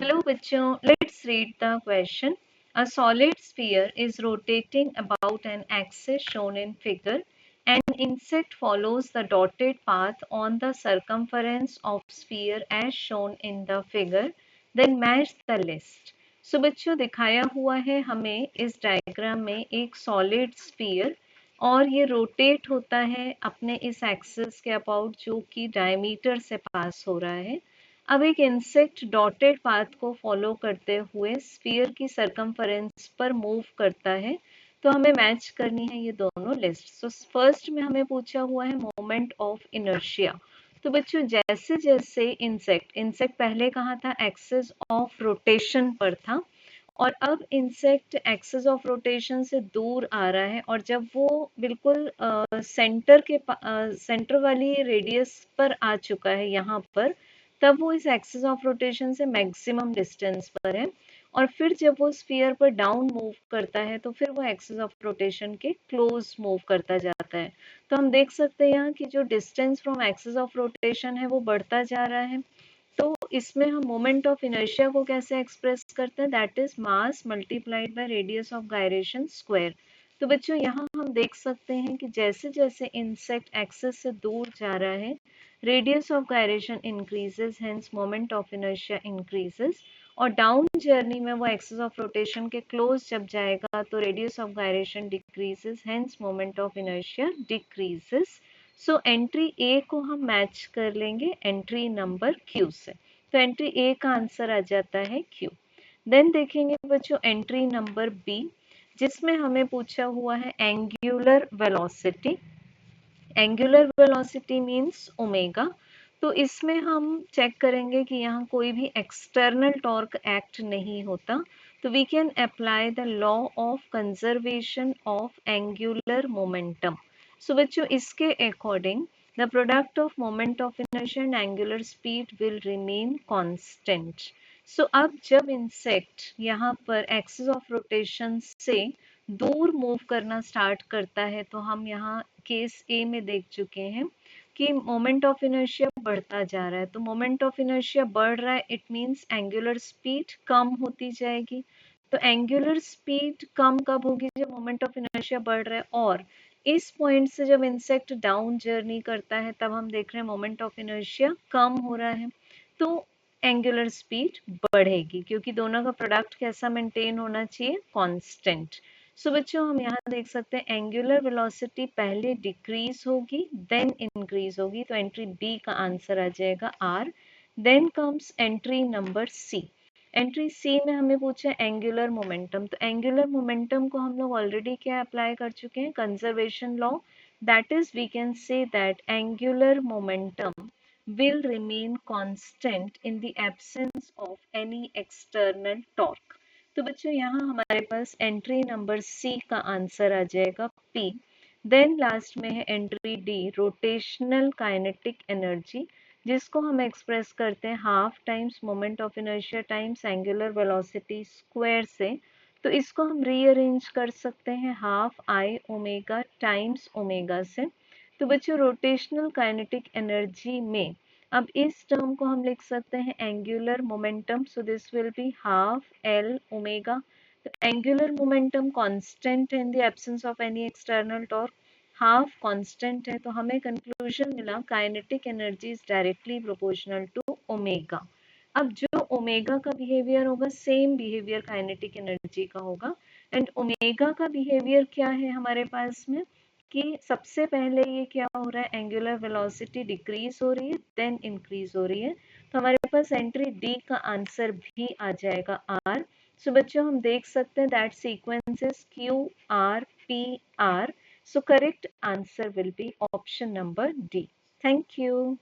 Hello bachcho, let's read the question. A solid sphere is rotating about an axis shown in figure. An insect follows the dotted path on the circumference of sphere as shown in the figure. Then match the list. So बच्चों दिखाया हुआ है हमें इस diagram में एक solid sphere और ये रोटेट होता है अपने इस एक्सिस के अबाउट जो कि डायमीटर से पास हो रहा है। अब एक इंसेक्ट डॉटेड पाथ को फॉलो करते हुए स्फीयर की सरकमफेरेंस पर मूव करता है, तो हमें मैच करनी है ये दोनों लिस्ट। सो फर्स्ट में हमें पूछा हुआ है मोमेंट ऑफ इनर्शिया। तो बच्चों जैसे जैसे इंसेक्ट पहले कहाँ था, एक्सिस ऑफ रोटेशन पर था और अब इंसेक्ट एक्सिस ऑफ रोटेशन से दूर आ रहा है और जब वो बिल्कुल सेंटर वाली रेडियस पर आ चुका है यहाँ पर, तब वो इस एक्सिस ऑफ रोटेशन से मैक्सिमम डिस्टेंस पर है और फिर जब वो स्फीयर पर डाउन मूव करता है तो फिर वो एक्सिस ऑफ रोटेशन के क्लोज मूव करता जाता है। तो हम देख सकते हैं यहाँ कि जो distance from axis of rotation है वो बढ़ता जा रहा है। तो इसमें हम मोमेंट ऑफ इनर्शिया को कैसे एक्सप्रेस करते हैं, that is mass multiplied by radius of gyration square. तो बच्चों यहाँ हम देख सकते हैं कि जैसे जैसे इंसेक्ट एक्सिस से दूर जा रहा है, radius of gyration increases, hence moment of inertia increases. और डाउन जर्नी में वो एक्सिस ऑफ रोटेशन के क्लोज जब जाएगा तो radius of gyration decreases, hence moment of inertia decreases. So entry A को हम मैच कर लेंगे एंट्री नंबर क्यू से, तो एंट्री ए का आंसर आ जाता है क्यू। देन देखेंगे बच्चों एंट्री नंबर बी, जिसमें हमें पूछा हुआ है angular velocity. Angular velocity means omega. तो इसमें हम चेक करेंगे कि यहाँ कोई भी एक्सटर्नल टॉर्क एक्ट नहीं होता, तो we can apply the law of conservation of angular momentum. So बच्चों इसके according the product of moment of inertia and angular speed will remain constant. So अब जब इंसेक्ट यहाँ पर एक्सिस ऑफ रोटेशन से दूर मूव करना स्टार्ट करता है, तो हम यहाँ केस ए में देख चुके हैं कि मोमेंट ऑफ इनर्शिया बढ़ता जा रहा है। तो मोमेंट ऑफ इनर्शिया बढ़ रहा है, इट मींस एंगुलर स्पीड कम होती जाएगी। तो एंगुलर स्पीड कम कब होगी, जब मोमेंट ऑफ इनर्शिया बढ़ रहा है। और इस पॉइंट से जब इंसेक्ट डाउन जर्नी करता है तब हम देख रहे हैं मोमेंट ऑफ इनर्शिया कम हो रहा है, तो एंगुलर स्पीड बढ़ेगी क्योंकि दोनों का प्रोडक्ट कैसा मेंटेन होना चाहिए, कांस्टेंट। सो बच्चों हम यहाँ देख सकते हैं एंगुलर वेलोसिटी पहले डिक्रीज होगी देन इंक्रीज होगी, तो एंट्री बी का आंसर आ जाएगा R. Then comes entry number C. Entry C में हमें पूछा एंगुलर मोमेंटम, तो एंगुलर मोमेंटम को हम लोग ऑलरेडी क्या अप्लाई कर चुके हैं, conservation law. That is we can say that angular momentum will remain constant in the absence of any external torque। तो बच्चों यहाँ हमारे पास एंट्री नंबर सी का आंसर आ जाएगा पी। देन लास्ट में है entry D, rotational kinetic energy, जिसको हम एक्सप्रेस करते हैं half times moment of inertia times angular velocity square से। तो इसको हम रीअरेंज कर सकते हैं half I omega times omega से। तो बच्चों रोटेशनल काइनेटिक एनर्जी में अब इस टर्म को हम लिख सकते हैं angular momentum, so this will be half L omega. तो एंगुलर मोमेंटम कांस्टेंट है in the absence of any external torque, half constant है, तो हमें कंक्लूजन मिला kinetic energy is directly proportional to omega. अब जो ओमेगा का बिहेवियर होगा सेम बिहेवियर काइनेटिक एनर्जी का होगा। एंड ओमेगा का बिहेवियर क्या है हमारे पास में, कि सबसे पहले ये क्या हो रहा है, एंगुलर वेलोसिटी डिक्रीज हो रही है देन इंक्रीज हो रही है। तो हमारे पास एंट्री डी का आंसर भी आ जाएगा आर। सो बच्चों हम देख सकते हैं that sequence is Q R P R. So correct answer will be option number D. Thank you.